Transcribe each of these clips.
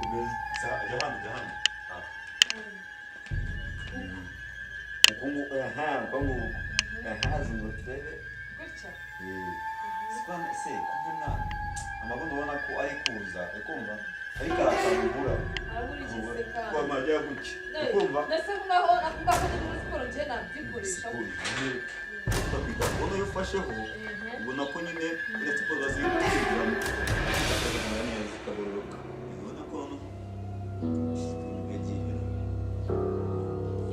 Jahan. Kongo zungutebe. Gutya. Sipana se kumbona amabono ubona ko ari kuza ikumva ariko arakangura Araburikize ka. kwa majya guki ikumva Nase ngaho nakumva ko muri siporo nje nabyikoresha. Bakwiga ubona iyo ufasheho ubona ko nyine iyo siporo bazikira neza ikagororoka ubona ko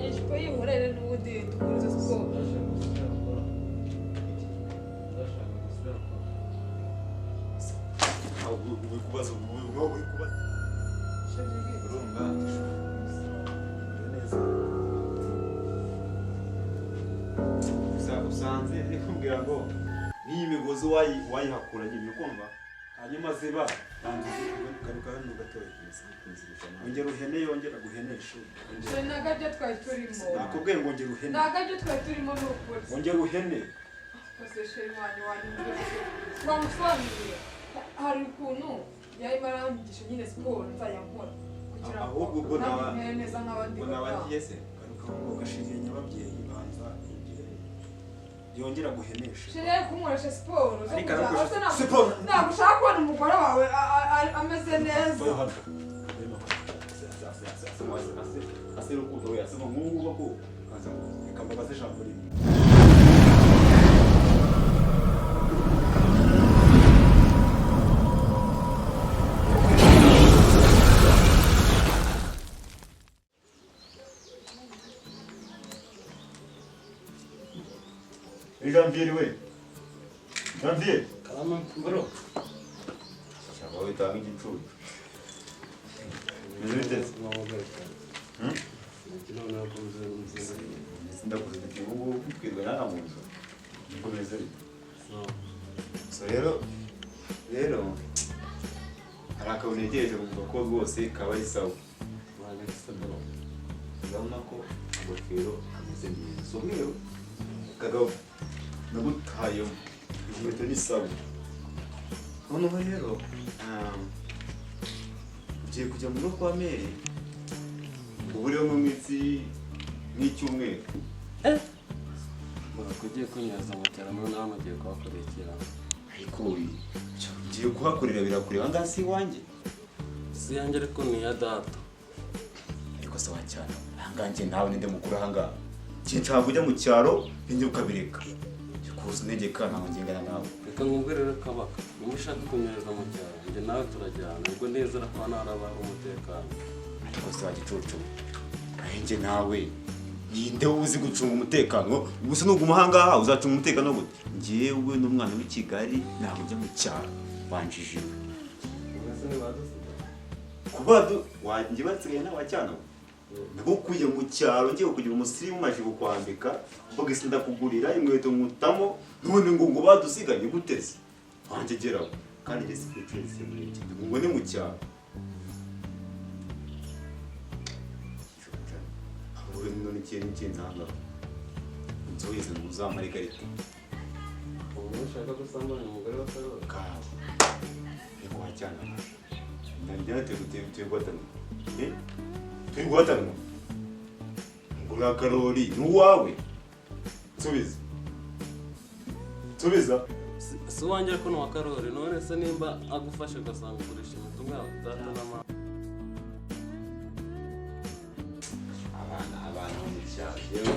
Ejipo y'ihorere n'ubundi dukuriza siporo. Kubaza urumva neza usanze ndikubwira ngo niyi migozi wayihakura nyine ukumva hanyuma ziba garuka hano gatoya ongera uhene yongera guhenesha Je nagabyo twari turimo. nakubwiye ngo ongera uhene Nagabyo twari turimo n'ukuri. ongera uhene Koseshe wanyu wamusobanuriye. Hari ukuntu yari barangisha nyine siporo nzajya nkora kugira ngo ahubwo ubwo nawa neza nk'abandi nawagiye se garuka ngo gashingiye nyababyeyi banza igihe yongera guhenesha Shire kumuresha siporo Ariko siporo ntabwo ushaka kubona umugore wawe ameze neza. Asero kudo ya sema Mungu wako kaza nikambabaza jambo limwe Janvier we Janvier Kalama bro. Shaba we tangi gicucu Mezete ndakuze igihugu twirwa nana mu nzu nikomeze so rero hari akantu negereje kumva ko rwose kaba ari sawa urabona ko ingofero ameze neza so rero kagabo nagutayeho inkweto ni sawa noneho rero ugiye kujya mu rugo kwa Mary uburiho mu mitsi n'icyumweru Kugiye kunyaza mu cyaramo nawe mugiye kuhakorekera. ariko ngiye kuhakorera birakureba ngasi iwanjye Si yanjye ariko ni ya data. ariko sawa cyane ahanganjye nawe ninde mukuru ahangaha kinshaka kujya mu cyaro bindi ukabireka kuza untegeka ntabwo ngengana nawe Reka nkubwire rero kabaka. Niba ushaka kunyereza mu cyaro, njye nawe turajyana. Ubwo neza ko harabaho umutekano. ariko sawa gicucu njye nawe yinde uzi gucunga umutekano gusa nuguma ahangaha uzacunga umutekano gute njyewe n'umwana w'i Kigali ntabwo ujya mu cyaro banjije kuba wanjye basigaye n'abacyana nabo kujya mu cyaro ngiye kugira umusirimu maje kukwambika mboga isi ndakugurira inkweto nkutamo none ngo badusiganye guteze wanjye geraho kandi njye sikwicetse muri iki ngo ni mu cyaro ahubwo none ikintu ntanga nzoheze ngo uzamare ikarita Ubu ushaka gusambanya umugore wa Karoli. kawe reka wacyana nanjye turi guhatanwa turi guhatanwa ngo na Karoli ni uwawe nsubiza Si wanjye ariko ni uwa Karoli. None se nimba agufashe ugasanga ukoresha imitungo yawe data na mama. abana bo mu cyaro yewe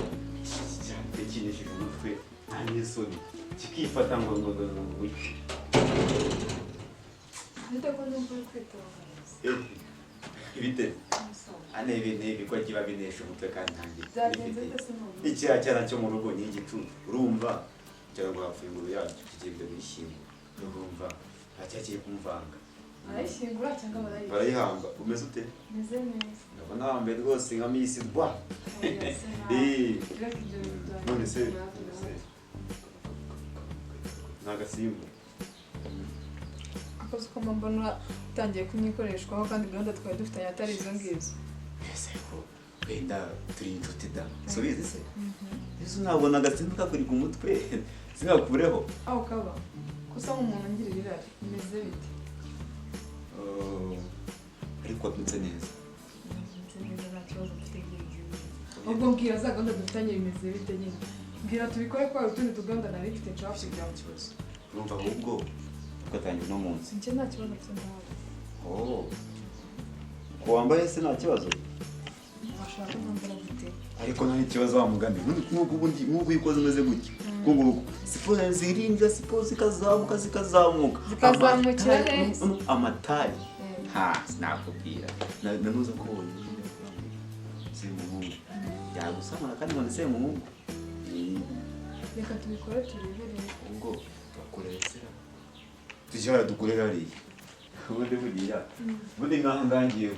kikinishije umutwe nta n'isoni kikifata ngo wiki Nite ko numva kwitorohereza. ibite ane ibi ko kiba binesha umutwe kandi ntangiye Byagenze byose n'ubu. icyara cyo mu rugo ni igicucu urumva cyangwa ngo hapfuye inguru yacu kigenda bishyimbo urumva ntacyagiye kumvanga Arayishingura cyangwa barayishingura? barayihamba umeze ute Meze neza. ndabona wambaye rwose nka misi rwa none se n'agasimba akoze uko mbona utangiye kumwikoreshwaho kandi gahunda twari dufitanye atari izo ngizo. ese ko wenda turi inshuti da subizi se izo nabona agasimba kakuriga umutwe singakureho aho kaba kusa nk'umuntu ngirira irari bimeze bite? ariko wabyutse neza. nta kibazo mfite nk'ibyo. Ubwo mbwira za gahunda dufitanye bimeze bite nyine. Mbwira tubikore kwa utundi tuganda nari mfite nshaka kugira ngo kibazo. Urumva ahubwo tugatangira uno munsi. Njye nta kibazo mfite ndahawe. Ko wambaye se nta kibazo? Washaka kwambara gute? Ariko nta kibazo wa mugani. Nk'ubu ikoze umeze gutya. Kunguruko. Siporo zirinda siporo zikazamuka. Zikazamukira neza. Amatari. Sinakubwira. Nanuza ko nyine semuhungu. Yagusamana kandi ngo semuhungu. Reka tubikore turebere. Ubwo twakoresera. Tujya dukorera ari. Ubundi bugira. Ubundi ngangiye.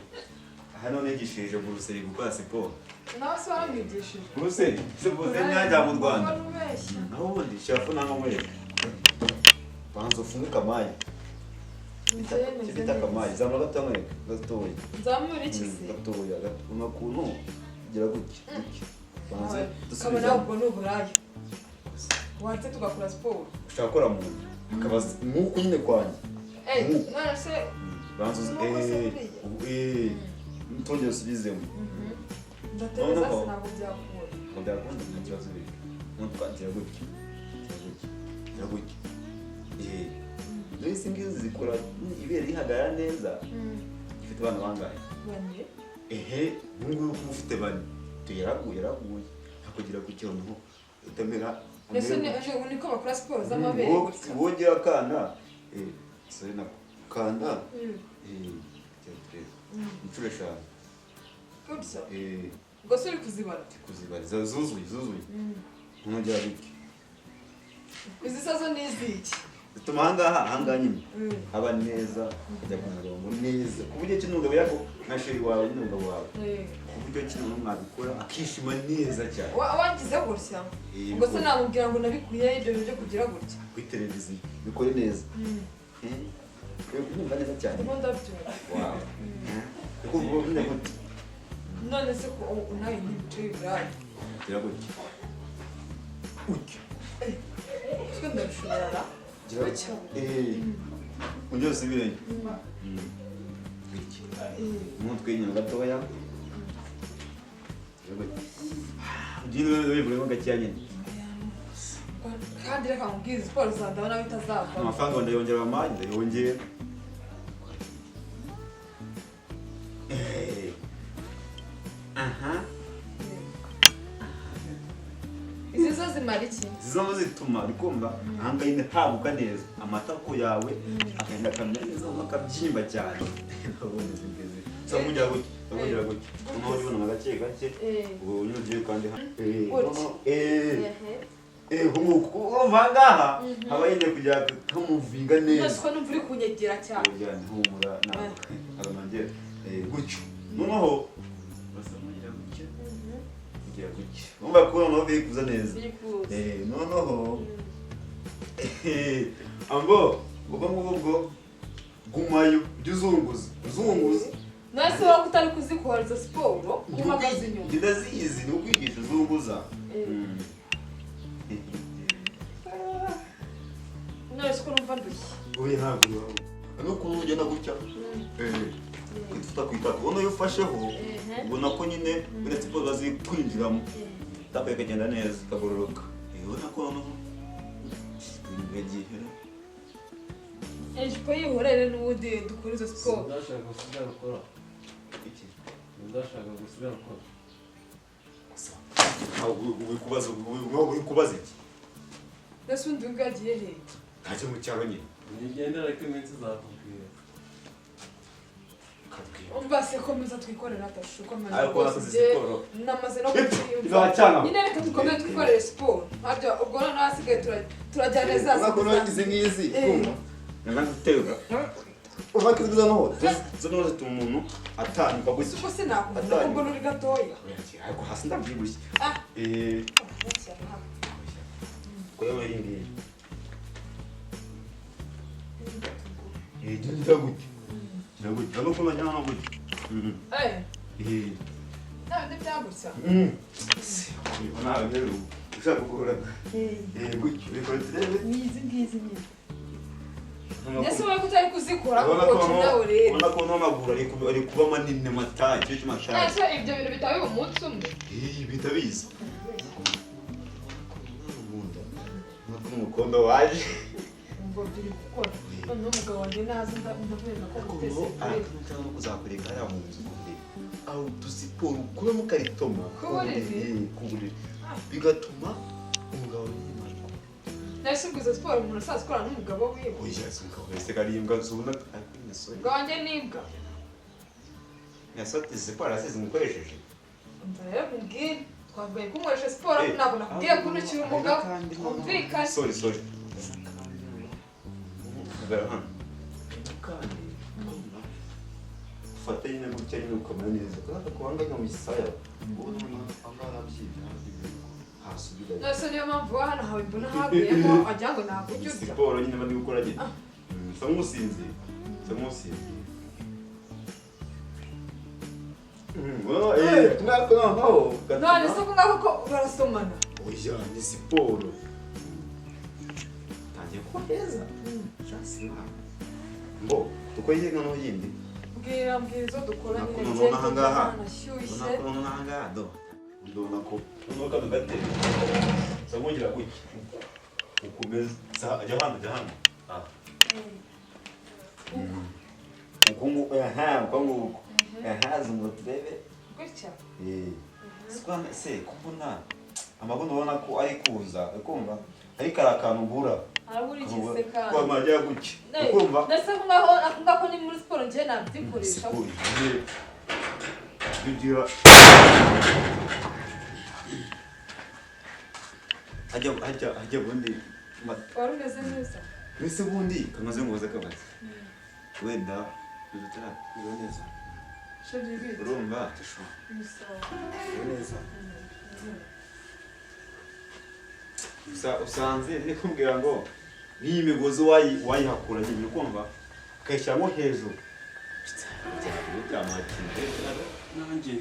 Hano negishije mu ruseri gukora siporo. Nawe se waramwigishije? Ruseri, siporo nyanja mu Rwanda. Ubeshya. Naho ubundi shafu nanga mwereka. Banza ufunguka amayi. Kibita kamayi, zamura gatamwereka, gatoya. Nzamura iki se? Gatoya, unakuntu gira gutya. Banza kabona ubwo n'uburaya. Watse tugakora siporo. Ushaka gukora mu akabaza nk'uko nyine kwanje. None se banza ntongere usubizemo. Ndatekereza ntabwo byakora. Ngo byakunda nta kibazo biri. Ntutwatira gutya. Gutya. Nisi ngizi zikora ibere rihagarara neza. Ifite abana bangahe? Bane. Bungu ufite bane. Tuyaraguye. Hakugira gutya ngo utamera. Nese niko bakora siporo z'amabere gutya. Wongera kana. Sari nako. Kanda. Inshuro 5. Gutya. Ubwo se uri kuzibara? Kuzibara. Zuzuye. Ntongera gutya. Izi sazo n'iziki. Bituma ahangaha nyine haba neza kujya ku murongo neza ku buryo kino ngabo yako nka sheri wawe n'umugabo wawe ku buryo kino mwabikora akishima neza cyane wagize gutya ubwo se namubwira ngo nabikuye ibyo byo kugira gutya kuri televiziyo bikore neza kumva neza cyane ndimo ndabyumva wow kuko ubu nde gute none se ko unaye n'ibice birayi gira gutya twe ndabishobora unjye sibiranye umutwe inyuma gatoya ugire wibulemo gakeya nyine kandi reka nkubwire siporo ndabona bitazava amafaranga ndayongera amani ndayongera izi zo zimara iki? Zizo zituma bikumva ahanga nyine habuka neza amatako yawe akagenda akamera neza akabyimba cyane ubundi zigeze so mugira gutya noneho ubona gake ubu unyugiye kandi nk'uko urumva ngaha haba nyine kugira kamuvinga neza nose ko numva uri kunyegera cyane humura agamangera gutyo noneho basamugira gutya kugira gutya urumva ko noneho bikuza neza noneho ambo ubwo gumayo byuzunguza nase wowe utari kuzikora izo siporo uhagaze inyuma ndazizi ni ukwigisha uzunguza none ko numva ndushye oya ntabwo no kugenda gutya kwita kwitaka ubona iyo ufasheho ubona ko nyine uretse ko bazi kwinjiramo tabaye kagenda neza kagororoka ubona ko noneho ibintu ejipo yihorere n'ubundi dukora izo siporo ndashaka gusigara gukora iki ndashaka gusigara gukora uri kubaza iki mbese undi ubwagiye he ntacyo mu cyaro nyine nigendera ko iminsi izakubwira umva se komeza twikorera atashu komeza ariko nakoze siporo namaze no kubyiyumva nyine reka dukomeze twikorere siporo ntabyo ubwo noneho hasigaye turajyana za siporo nagize nk'izi kumva nanga guterura uva kiziza noho zo zituma umuntu atanyuka gusa uko se nakubona ubwo nuri gatoya ariko hasi ndabyibushye ko yabaye ngiye ndagutse no kumenya no gutya ntabwo byagutsa nawe rero ushaka kugorora gutya bikora turebe n'izi ngizi nyine Nese wowe kutari kuzikora kuko nawe rero. Ubona ko n'amaguru ari kuba manini mataye cyo cy'amashari. Ese ibyo bintu bitawe umunsi umwe. Bitabizi. N'umukondo waje. Ngo biri gukora. None umugabo wanjye naza ndabwira ko gutese. Cyangwa kuzakureka hariya mu nzu kundi. Aho dusiporo kuba mu karitomo. Kuburiri. Bigatuma umugabo yimana. Nese nguze siporo umuntu asaza ukora n'umugabo wiwe. Oya umugabo wese karimbwa zubona akwinesore. Ganje nimbwa. Yasote siporo asize mukoresheje. Ndaya kubwira twavuye kumwesha siporo ntabwo nakubwiye kunukira umugabo. Umvikana. Sorry. Fata nyine gutya nyine ukamera neza kandi kubangaga mu gisaya ubona angana byibya hasubira Nese niyo mpamvu hano hawe mbona haguyemo ajya ngo ntabwo ujya siporo nyine bandi gukora nyine samusinzi none se ko ngako ko barasomana oya ni siporo tangiye kuheza mbo uko yiga no yindi mbwira izo dukora nyine none ahangaha nashyushye none ahangaha ndona ko nuko dugate samongera kuki ukomeza ajya hano ukungu zumutrebe gutya sikwana se kubona amabuno ubona ko ari kuza ukumva ariko arakantu ubura araburikize kandi kwa majya guki ukumva ndetse ngako ni muri siporo ngiye nabyikoresha bigira ajya bundi wari umeze neza mbese bundi kamaze mubaze kabaze wenda bizutara neza urumva tisho neza usanze ndi kumbwira ngo niyi migozi wayihakura nyine kumva kayishyiramo hejuru nanjye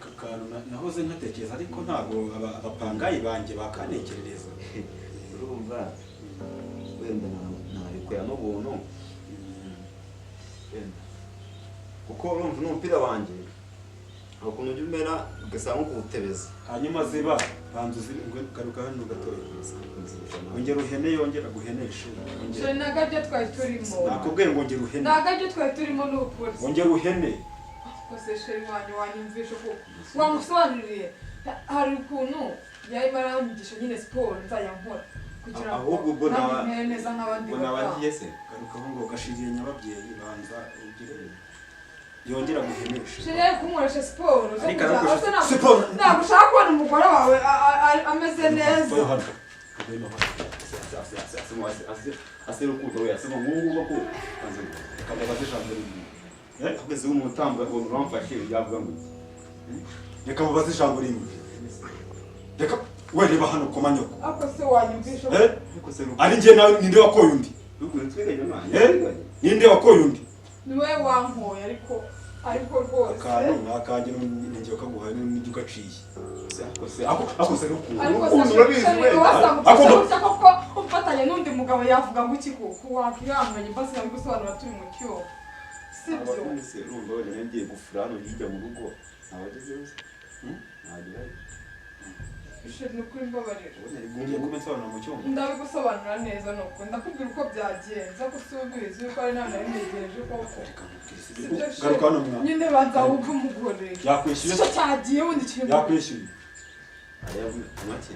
akantu nahoze nkatekereza ariko ntabwo abapangayi banjye bakanekerereza urumva wenda nabikora n'ubuntu kuko urumva n'umupira wanjye ukuntu ujya umera ugasanga nko kuwutebeza hanyuma ziba banza garuka hano gatoya ongera uhene yongera guhenesha ntabwo aribyo twari turimo nakubwiye ngo ongera uhene ntabwo aribyo twari turimo n'ubupolisi ongera uhene kose sheri wanjye wanyumvisha ko wamusobanuriye hari ukuntu yarimo aranyigisha nyine siporo nzajya nkora kugira ngo ntamere neza nk'abandi nabangiye se garukaho ngo gashiriye nyababyeyi banza ugire yongera guhenesha sheri kumukoresha siporo siporo ntabwo ushaka kubona umugore wawe ameze neza asirukundo we asema mungu bako kababaze jambo rimwe kugeze umutambwa ngo uramfashe yavuga ngo reka mubaze ijambo rimwe reka we reba hano ku manyoko ako se wanyumvisha ari njye nawe ninde wakoye undi ninde wakoye undi niwe wankoye ariko rwose akantu nakagira ninjye kaguhaye n'ibyo ugaciye ako se rukundo ariko koko umfatanye n'undi mugabo yavuga ngo iki kuko wakihanganye basi nari gusobanura turi mu cyobo sibyo abonese urumva wenda ngiye gufura hano hirya mu rugo abagezeho nagerayo sheri nukuri mbabarira ngiye kubisobanura mu cyumba ndabigusobanura neza nuko ndakubwira uko byagenze ko usubiza yuko ari nta nari ntegereje koko garuka hano mwana nyine banza wumve umugore yakwishyuye cyo cyagiye wundi kintu yakwishyuye amake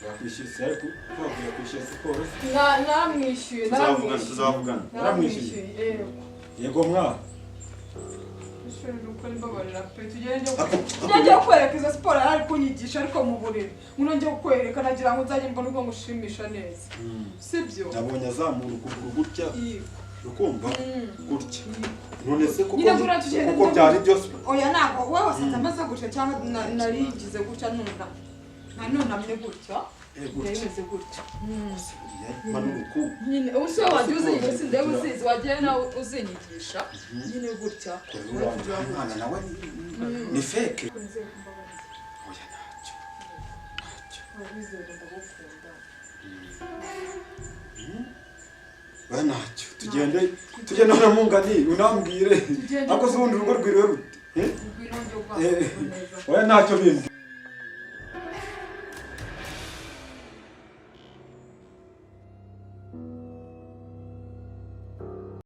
yakwishyuye se ariko twavuye kwishyura siporo naramwishyuye naramwishyuye yego mwana sheri nukuri mbabarira pe tugende kwereka izo siporo yari kunyigisha ariko mu buriri muno njye kukwereka nagira ngo nzajye mbona uko ngushimisha neza sibyo nabonye azamura ukuguru gutya ukumva gutya none se kuko byari byose oya ntabwo wowe wasanze amaze gutya cyangwa narigize gutya nunamye gutya yabimeze gutya nyine ubu se wajya uzinyigisha ndebe uzizi wagiye nawe uzinyigisha nyine gutya umwana nawe ni feke oya ntacyo wizere ndagukunda oya ntacyo tugende na mungani unambwire ariko se ubundi urugo rwiriwe rute Ngwino njye ubwako neza. oya ntacyo bindi